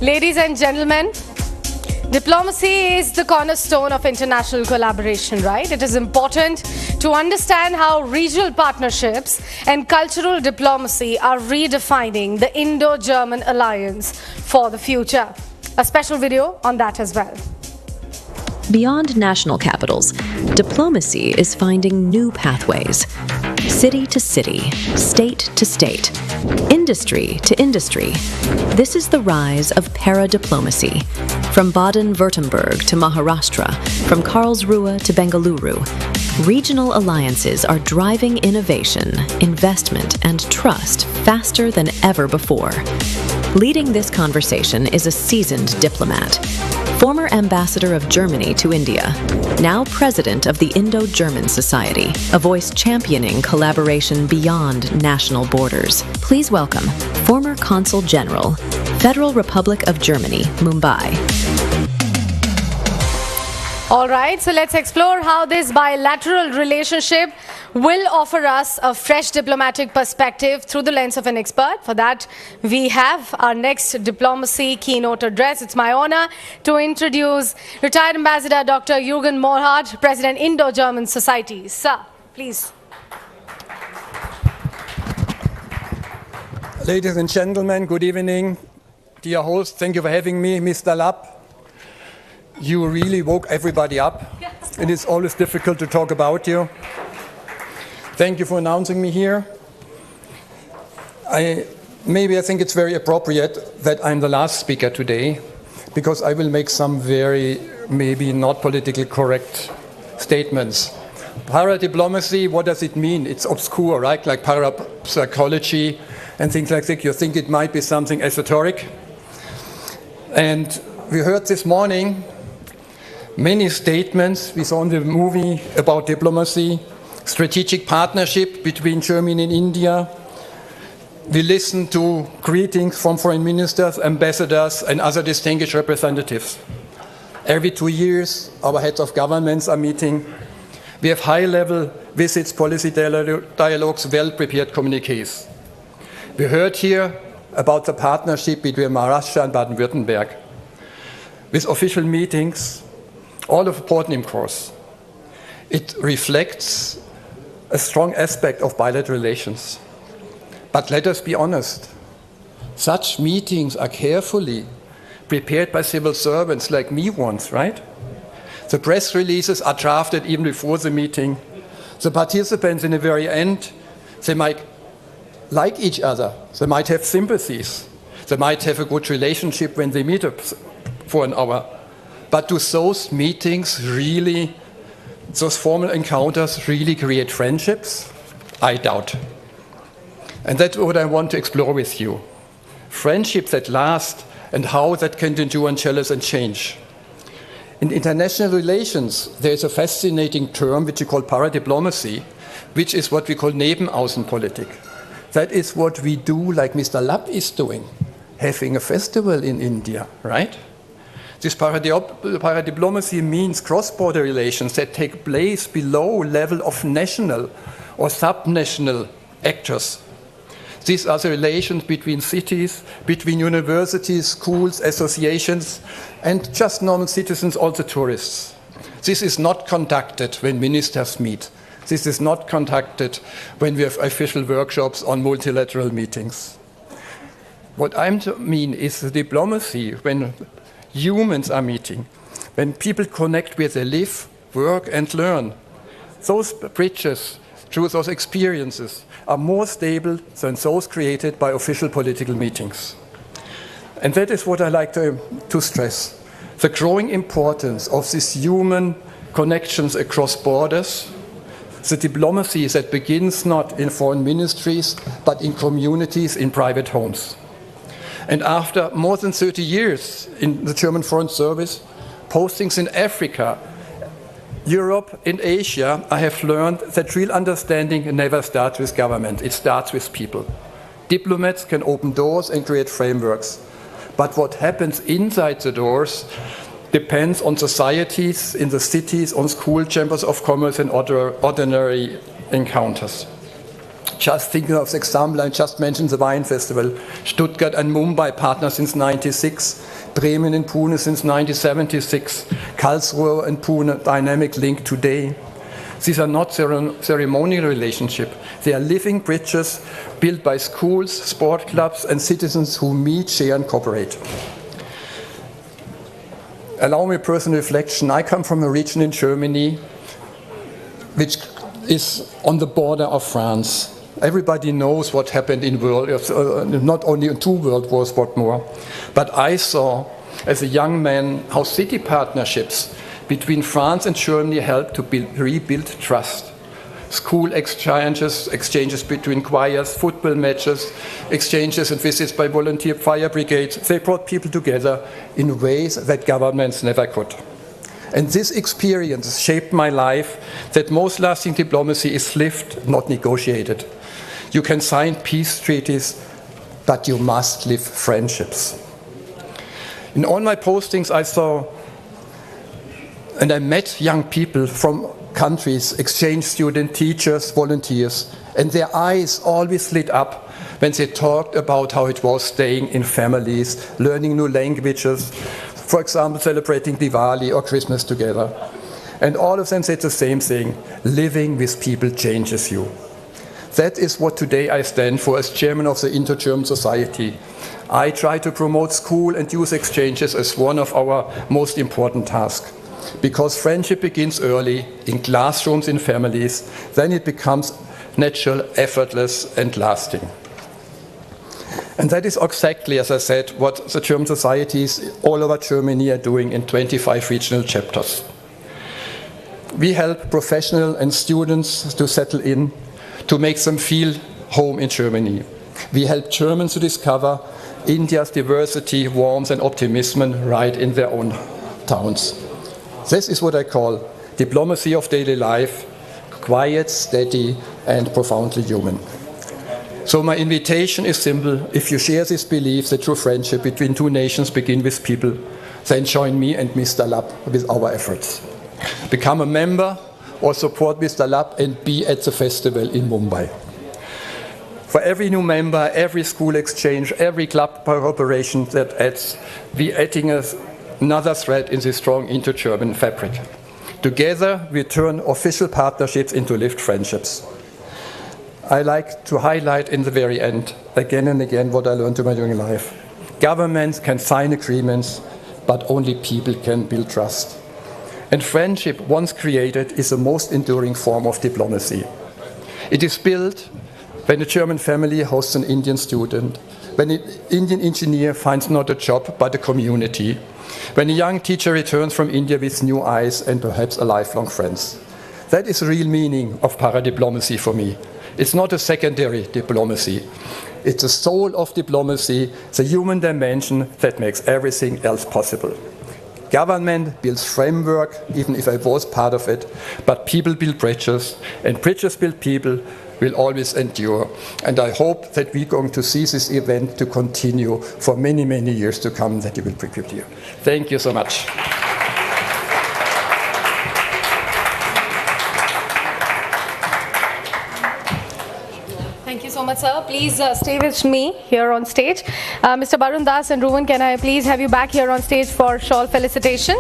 Ladies and gentlemen, diplomacy is the cornerstone of international collaboration, right? It is important to understand how regional partnerships and cultural diplomacy are redefining the Indo-German alliance for the future. A special video on that as well. Beyond national capitals, diplomacy is finding new pathways. City to city, state to state, industry to industry. This is the rise of Paradiplomacy. From Baden-Württemberg to Maharashtra, from Karlsruhe to Bengaluru, regional alliances are driving innovation, investment, and trust faster than ever before. Leading this conversation is a seasoned diplomat, former ambassador of Germany to India, now president of the Indo-German Society, a voice championing collaboration beyond national borders. Please welcome former Consul General, Federal Republic of Germany, Mumbai. All right, so let's explore how this bilateral relationship will offer us a fresh diplomatic perspective through the lens of an expert. For that, we have our next diplomacy keynote address. It's my honor to introduce retired Ambassador Dr. Jürgen Morhardt, President, Indo-German Society. Sir, please. Ladies and gentlemen, good evening. Dear host, thank you for having me, Mr. Lapp. You really woke everybody up. Yes. It is always difficult to talk about you. Thank you for announcing me here. I think it's very appropriate that I'm the last speaker today, because I will make some very, maybe not politically correct statements. Paradiplomacy, what does it mean? It's obscure, right? Like parapsychology and things like that. You think it might be something esoteric. And we heard this morning many statements. We saw in the movie about diplomacy, strategic partnership between Germany and India. We listened to greetings from foreign ministers, ambassadors, and other distinguished representatives. Every 2 years, our heads of governments are meeting. We have high-level visits, policy dialogues, well-prepared communiques. We heard here about the partnership between Maharashtra and Baden-Württemberg, with official meetings, all of important in course. It reflects a strong aspect of bilateral relations. But let us be honest, such meetings are carefully prepared by civil servants like me once, right? The press releases are drafted even before the meeting. The participants in the very end, they might like each other, they might have sympathies, they might have a good relationship when they meet up for an hour. But do those meetings really, those formal encounters really create friendships? I doubt. And that's what I want to explore with you. Friendships that last and how that can endure and challenge and change. In international relations, there is a fascinating term which we call paradiplomacy, which is what we call Nebenaußenpolitik. That is what we do, like Mr. Lapp is doing, having a festival in India, right? This paradiplomacy means cross-border relations that take place below level of national or subnational actors. These are the relations between cities, between universities, schools, associations, and just normal citizens, also tourists. This is not conducted when ministers meet. This is not conducted when we have official workshops on multilateral meetings. What I mean is the diplomacy when humans are meeting, when people connect where they live, work, and learn. Those bridges through those experiences are more stable than those created by official political meetings. And that is what I like to stress. The growing importance of these human connections across borders, the diplomacy that begins not in foreign ministries, but in communities, in private homes. And after more than 30 years in the German Foreign Service, postings in Africa, Europe and Asia, I have learned that real understanding never starts with government, it starts with people. Diplomats can open doors and create frameworks, but what happens inside the doors depends on societies, in the cities, on school chambers of commerce and ordinary encounters. Just thinking of the example, I just mentioned the wine festival. Stuttgart and Mumbai partner since 96. Bremen and Pune since 1976. Karlsruhe and Pune dynamic link today. These are not ceremonial relationships. They are living bridges built by schools, sport clubs, and citizens who meet, share, and cooperate. Allow me a personal reflection. I come from a region in Germany which is on the border of France. Everybody knows what happened in not only in 2 world wars, but more. But I saw, as a young man, how city partnerships between France and Germany helped to rebuild trust. School exchanges between choirs, football matches, exchanges and visits by volunteer fire brigades. They brought people together in ways that governments never could. And this experience shaped my life, that most lasting diplomacy is lived, not negotiated. You can sign peace treaties, but you must live friendships. In all my postings, I saw and I met young people from countries, exchange students, teachers, volunteers, and their eyes always lit up when they talked about how it was staying in families, learning new languages, for example, celebrating Diwali or Christmas together. And all of them said the same thing: living with people changes you. That is what today I stand for as chairman of the Inter-German Society. I try to promote school and youth exchanges as one of our most important tasks. Because friendship begins early, in classrooms, in families, then it becomes natural, effortless, and lasting. And that is exactly, as I said, what the German societies all over Germany are doing in 25 regional chapters. We help professionals and students to settle in, to make them feel home in Germany. We help Germans to discover India's diversity, warmth, and optimism right in their own towns. This is what I call diplomacy of daily life, quiet, steady, and profoundly human. So my invitation is simple. If you share this belief that true friendship between 2 nations begin with people, then join me and Mr. Lapp with our efforts. Become a member or support Mr. Lapp and be at the festival in Mumbai. For every new member, every school exchange, every club cooperation that adds, we adding another thread in this strong inter-German fabric. Together, we turn official partnerships into lived friendships. I like to highlight in the very end, again and again, what I learned in my young life. Governments can sign agreements, but only people can build trust. And friendship, once created, is the most enduring form of diplomacy. It is built when a German family hosts an Indian student, when an Indian engineer finds not a job but a community, when a young teacher returns from India with new eyes and perhaps a lifelong friends. That is the real meaning of paradiplomacy for me. It's not a secondary diplomacy. It's the soul of diplomacy, the human dimension that makes everything else possible. Government builds framework, even if I was part of it, but people build bridges, and bridges build people will always endure. And I hope that we're going to see this event to continue for many, many years to come, that you will prepare here. Thank you so much. Thank you so much, sir. Please stay with me here on stage. Mr. Barun Das and Ruven, can I please have you back here on stage for shawl felicitation?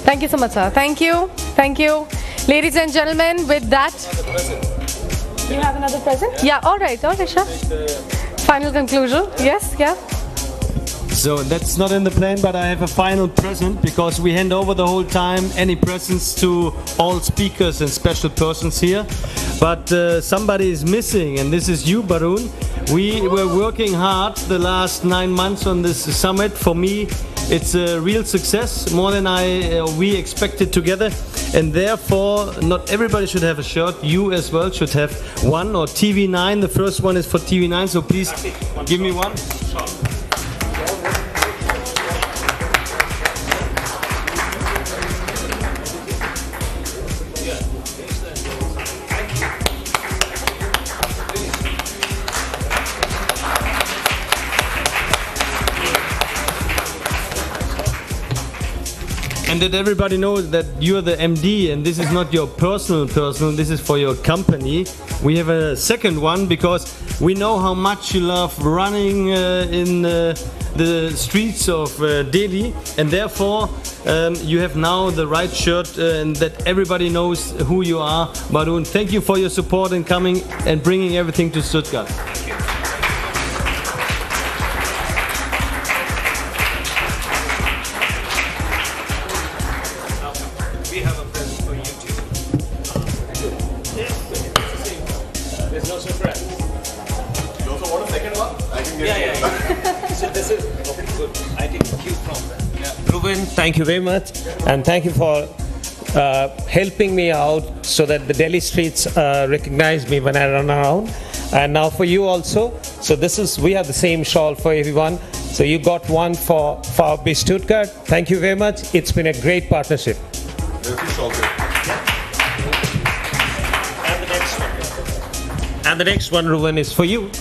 Thank you so much, sir. Thank you. Thank you. Ladies and gentlemen, with that... You have another present? Yeah, all right, sure. Final conclusion. Yes, yeah. So that's not in the plan, but I have a final present because we hand over the whole time any presents to all speakers and special persons here. But somebody is missing, and this is you, Barun. We were working hard the last 9 months on this summit. For me, it's a real success, more than we expected together. And therefore, not everybody should have a shirt. You as well should have one, or TV9. The first one is for TV9, so please give me one. And that everybody knows that you're the MD and this is not your personal, this is for your company. We have a second one because we know how much you love running in the streets of Delhi, and therefore you have now the right shirt and that everybody knows who you are. Barun, thank you for your support and coming and bringing everything to Stuttgart. Thank you very much, and thank you for helping me out so that the Delhi streets recognize me when I run around. And now for you also. So we have the same shawl for everyone. So you got one for VfB Stuttgart. Thank you very much. It's been a great partnership. And the next one, Ruben, is for you.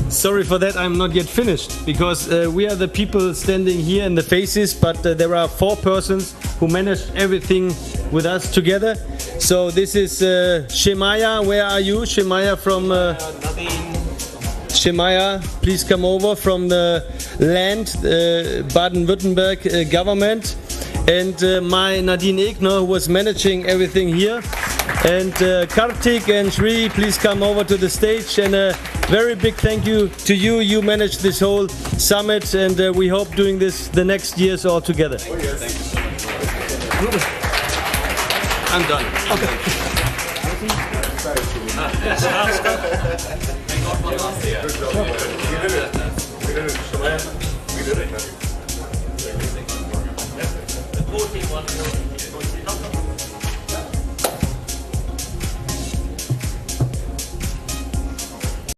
Sorry for that, I'm not yet finished, because we are the people standing here in the faces, but there are 4 persons who managed everything with us together. So this is Shemaya. Where are you? Shemaya from... Shemaya, please come over from the land, Baden-Württemberg government. And my Nadine Egner, who was managing everything here. And Kartik and Shri, please come over to the stage. And a very big thank you to you. You managed this whole summit, and we hope doing this the next years all together. Oh, yeah, thank you so much. I'm done. Okay.